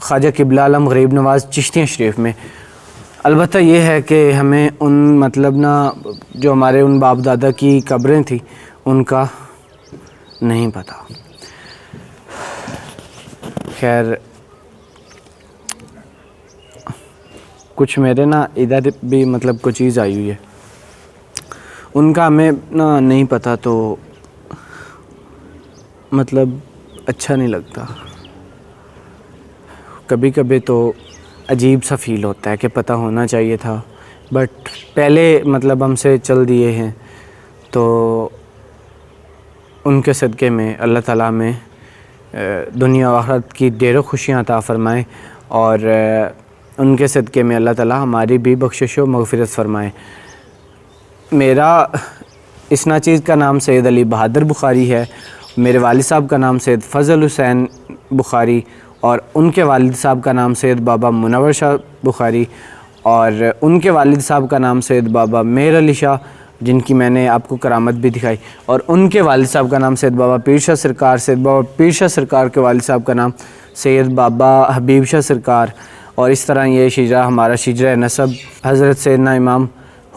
خواجہ قبلہ عالم غریب نواز چشتیہ شریف میں. البتہ یہ ہے کہ ہمیں ان مطلب نا جو ہمارے ان باپ دادا کی قبریں تھیں ان کا نہیں پتہ. خیر کچھ میرے نا ادھر بھی مطلب کوئی چیز آئی ہوئی ہے, ان کا ہمیں نا نہیں پتہ, تو مطلب اچھا نہیں لگتا. کبھی کبھی تو عجیب سا فیل ہوتا ہے کہ پتہ ہونا چاہیے تھا, بٹ پہلے مطلب ہم سے چل دیے ہیں, تو ان کے صدقے میں اللہ تعالیٰ میں دنیا و آخرت کی ڈھیروں خوشیاں عطا فرمائے, اور ان کے صدقے میں اللہ تعالیٰ ہماری بھی بخشش و مغفرت فرمائے. میرا اس ناچیز کا نام سید علی بہادر بخاری ہے, میرے والد صاحب کا نام سید فضل حسین بخاری, اور ان کے والد صاحب کا نام سید بابا منور شاہ بخاری, اور ان کے والد صاحب کا نام سید بابا مہر علی شاہ جن کی میں نے آپ کو کرامت بھی دکھائی, اور ان کے والد صاحب کا نام سید بابا پیر شاہ سرکار, سید بابا پیر شاہ سرکار کے والد صاحب کا نام سید بابا حبیب شاہ سرکار, اور اس طرح یہ شجرہ ہمارا شجرہ نسب حضرت سیدنا امام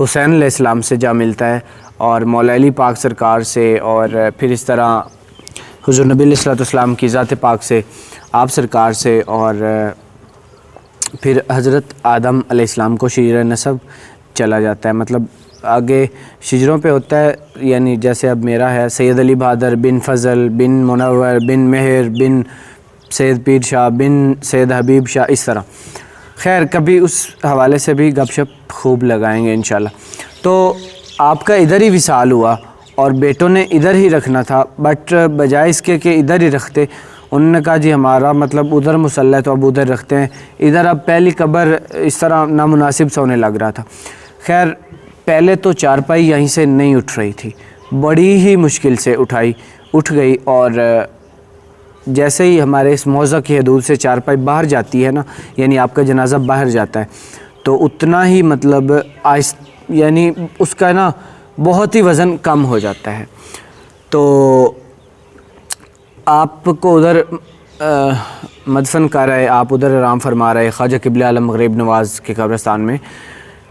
حسین علیہ السلام سے جا ملتا ہے, اور مولا علی پاک سرکار سے, اور پھر اس طرح حضور نبی علیہ السلام کی ذات پاک سے, آپ سرکار سے, اور پھر حضرت آدم علیہ السلام کو شجرہ نسب چلا جاتا ہے. مطلب آگے شجروں پہ ہوتا ہے, یعنی جیسے اب میرا ہے سید علی بہادر بن فضل بن منور بن مہر بن سید پیر شاہ بن سید حبیب شاہ, اس طرح. خیر کبھی اس حوالے سے بھی گپ شپ خوب لگائیں گے انشاءاللہ. تو آپ کا ادھر ہی وصال ہوا اور بیٹوں نے ادھر ہی رکھنا تھا, بٹ بجائے اس کے کہ ادھر ہی رکھتے, انہوں نے کہا جی ہمارا مطلب ادھر مصلی ہے تو اب ادھر رکھتے ہیں, ادھر اب پہلی قبر اس طرح نامناسب سا ہونے لگ رہا تھا. خیر پہلے تو چارپائی یہیں سے نہیں اٹھ رہی تھی, بڑی ہی مشکل سے اٹھ گئی, اور جیسے ہی ہمارے اس موضع کی حدود سے چارپائی باہر جاتی ہے نا, یعنی آپ کا جنازہ باہر جاتا ہے, تو اتنا ہی مطلب یعنی اس کا نا بہت ہی وزن کم ہو جاتا ہے. تو آپ کو ادھر مدفن کر رہے, آپ ادھر آرام فرما رہے خواجہ قبلہ عالم غریب نواز کے قبرستان میں.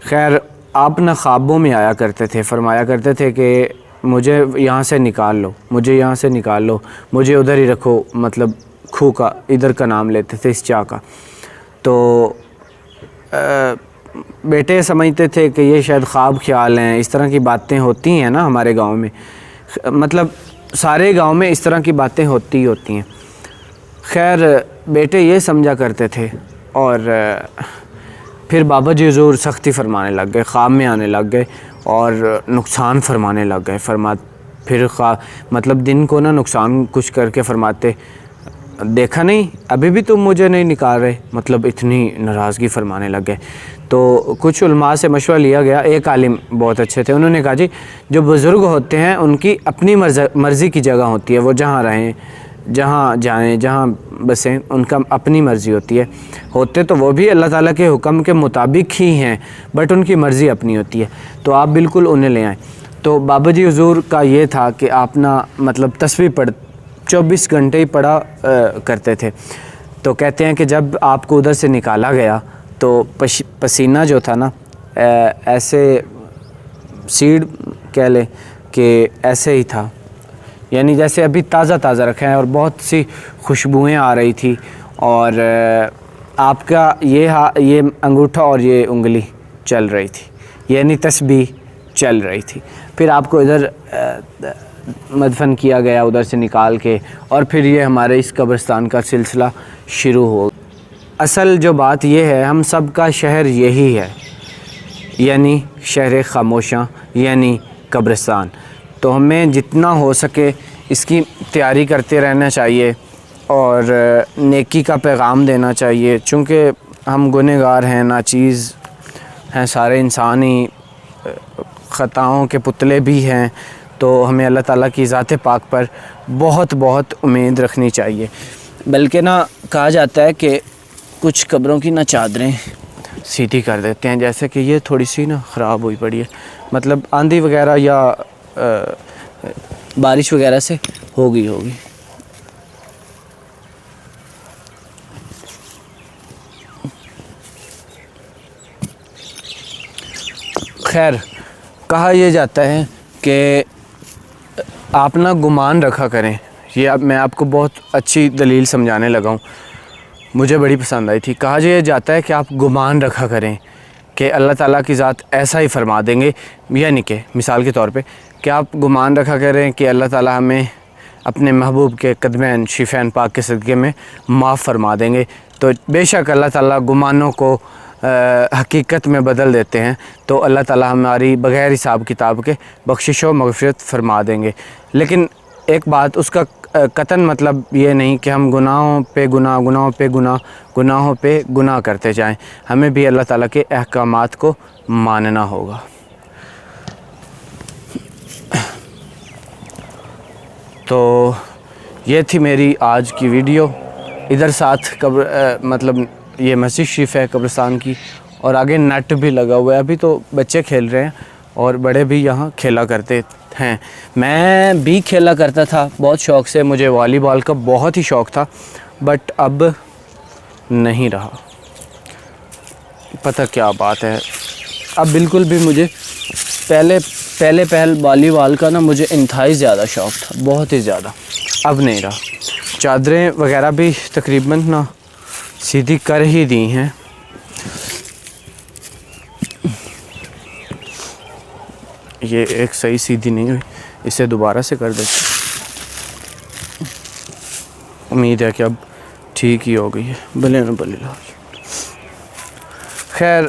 خیر آپ نہ خوابوں میں آیا کرتے تھے, فرمایا کرتے تھے کہ مجھے یہاں سے نکال لو, مجھے یہاں سے نکال لو, مجھے ادھر ہی رکھو, مطلب کھو کا ادھر کا نام لیتے تھے, اس چاہ کا. تو بیٹے سمجھتے تھے کہ یہ شاید خواب خیال ہیں, اس طرح کی باتیں ہوتی ہیں نا ہمارے گاؤں میں, مطلب سارے گاؤں میں اس طرح کی باتیں ہوتی ہیں. خیر بیٹے یہ سمجھا کرتے تھے, اور پھر بابا جی حضور سختی فرمانے لگ گئے, خواب میں آنے لگ گئے اور نقصان فرمانے لگ گئے. پھر مطلب دن کو نا نقصان کچھ کر کے فرماتے, دیکھا نہیں ابھی بھی تم مجھے نہیں نکال رہے, مطلب اتنی ناراضگی فرمانے لگ گئے. تو کچھ علماء سے مشورہ لیا گیا, ایک عالم بہت اچھے تھے, انہوں نے کہا جی جو بزرگ ہوتے ہیں ان کی اپنی مرضی کی جگہ ہوتی ہے, وہ جہاں رہیں, جہاں جائیں, جہاں بسیں, ان کا اپنی مرضی ہوتی ہے. ہوتے تو وہ بھی اللہ تعالیٰ کے حکم کے مطابق ہی ہیں, بٹ ان کی مرضی اپنی ہوتی ہے, تو آپ بالکل انہیں لے آئیں. تو بابا جی حضور کا یہ تھا کہ آپ نا مطلب تسبیح 24 گھنٹے ہی پڑھا کرتے تھے. تو کہتے ہیں کہ جب آپ کو ادھر سے نکالا گیا تو پسینہ جو تھا نا ایسے سیڑ کہہ لیں کہ ایسے ہی تھا, یعنی جیسے ابھی تازہ تازہ رکھا ہے, اور بہت سی خوشبوئیں آ رہی تھی, اور آپ کا یہ انگوٹھا اور یہ انگلی چل رہی تھی, یعنی تسبیح چل رہی تھی. پھر آپ کو ادھر مدفن کیا گیا ادھر سے نکال کے, اور پھر یہ ہمارے اس قبرستان کا سلسلہ شروع ہو. اصل جو بات یہ ہے, ہم سب کا شہر یہی ہے, یعنی شہر خاموشاں, یعنی قبرستان. تو ہمیں جتنا ہو سکے اس کی تیاری کرتے رہنا چاہیے, اور نیکی کا پیغام دینا چاہیے, چونکہ ہم گنہگار ہیں, ناچیز ہیں, سارے انسان ہی خطاؤں کے پتلے بھی ہیں. تو ہمیں اللہ تعالیٰ کی ذات پاک پر بہت بہت امید رکھنی چاہیے. بلکہ نا کہا جاتا ہے کہ کچھ قبروں کی نا چادریں سیدھی کر دیتے ہیں, جیسے کہ یہ تھوڑی سی نا خراب ہوئی پڑی ہے, مطلب آندھی وغیرہ یا بارش وغیرہ سے ہوگی. خیر کہا یہ جاتا ہے کہ آپ نہ گمان رکھا کریں. یہ اب میں آپ کو بہت اچھی دلیل سمجھانے لگا ہوں, مجھے بڑی پسند آئی تھی. کہا یہ جاتا ہے کہ آپ گمان رکھا کریں کہ اللہ تعالیٰ کی ذات ایسا ہی فرما دیں گے, یعنی کہ مثال کے طور پہ کہ آپ گمان رکھا کریں کہ اللہ تعالیٰ ہمیں اپنے محبوب کے قدمین شفین پاک کے صدقے میں معاف فرما دیں گے. تو بے شک اللہ تعالیٰ گمانوں کو حقیقت میں بدل دیتے ہیں, تو اللہ تعالیٰ ہماری بغیر حساب کتاب کے بخشش و مغفرت فرما دیں گے. لیکن ایک بات, اس کا قطعاً مطلب یہ نہیں کہ ہم گناہوں پہ گناہ کرتے جائیں. ہمیں بھی اللہ تعالیٰ کے احکامات کو ماننا ہوگا. تو یہ تھی میری آج کی ویڈیو. ادھر ساتھ مطلب یہ مسجد شریف ہے قبرستان کی, اور آگے نیٹ بھی لگا ہوا ہے. ابھی تو بچے کھیل رہے ہیں اور بڑے بھی یہاں کھیلا کرتے ہیں. میں بھی کھیلا کرتا تھا بہت شوق سے, مجھے والی بال کا بہت ہی شوق تھا, بٹ اب نہیں رہا. پتہ کیا بات ہے, اب بالکل بھی مجھے پہل والی بال کا نا مجھے انتہائی زیادہ شوق تھا, بہت ہی زیادہ. اب نہیں رہا. چادریں وغیرہ بھی تقریباً نا سیدھی کر ہی دی ہیں. یہ ایک صحیح سیدھی نہیں ہوئی, اسے دوبارہ سے کر دیتے. امید ہے کہ اب ٹھیک ہی ہو گئی ہے. بھلے نہ بھلے. خیر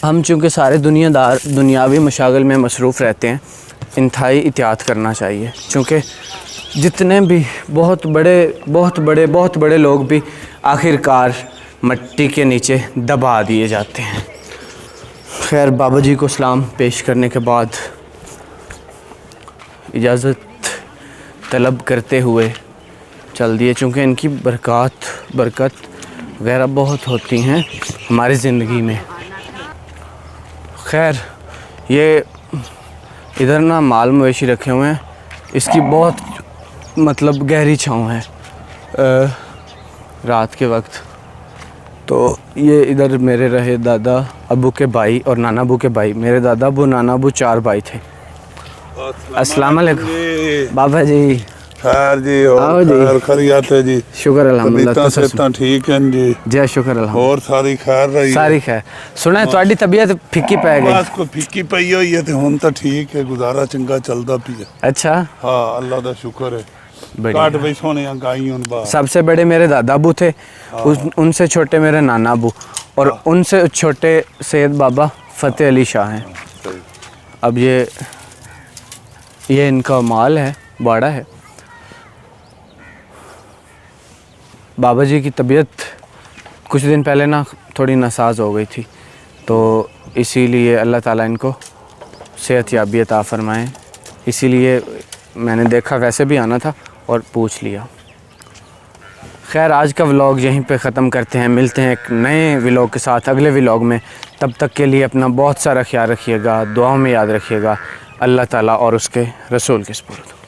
ہم چونکہ سارے دنیاوی مشاغل میں مصروف رہتے ہیں, انتہائی احتیاط کرنا چاہیے. چونکہ جتنے بھی بہت بڑے لوگ بھی آخر کار مٹی کے نیچے دبا دیے جاتے ہیں. خیر بابا جی کو سلام پیش کرنے کے بعد اجازت طلب کرتے ہوئے چل دیے, چونکہ ان کی برکت وغیرہ بہت ہوتی ہیں ہماری زندگی میں. خیر یہ ادھر نا مال مویشی رکھے ہوئے ہیں, اس کی بہت مطلب گہری چھاؤں ہے رات کے وقت. تو یہ ادھر میرے رہے دادا ابو کے بھائی اور نانا ابو کے بھائی. میرے دادا ابو نانا ابو 4 بھائی تھے. السلام علیکم بابا جی. خیر جی, آؤ جی. خیریت ہے جی. شکر الحمدللہ. ٹھیک ہیں جی. جی شکر الحمدللہ. اور ساری خیر رہی. ساری خیر. سنا ہے تھوڑی طبیعت پھکی پی گئی. بس کو پھکی پئی ہوئی ہے, تے ہن تو ٹھیک ہے, گزارا چنگا چلدا پیا. اچھا ہاں اللہ دا شکر ہے. کاٹ بھائی سونے گائیں ان با. سب سے بڑے میرے دادا ابو تھے, ان سے چھوٹے میرے نانا ابو, اور ان سے چھوٹے سید بابا فتح علی شاہ ہیں. اب یہ ان کا مال ہے, باڑا ہے. بابا جی کی طبیعت کچھ دن پہلے نا تھوڑی ناساز ہو گئی تھی, تو اسی لیے اللہ تعالیٰ ان کو صحت یابی عطا فرمائیں. اسی لیے میں نے دیکھا ویسے بھی آنا تھا اور پوچھ لیا. خیر آج کا ولاگ یہیں پہ ختم کرتے ہیں. ملتے ہیں ایک نئے ولاگ کے ساتھ اگلے ولاگ میں. تب تک کے لیے اپنا بہت سارا خیال رکھیے گا, دعاؤں میں یاد رکھیے گا. اللہ تعالیٰ اور اس کے رسول کے سپرد.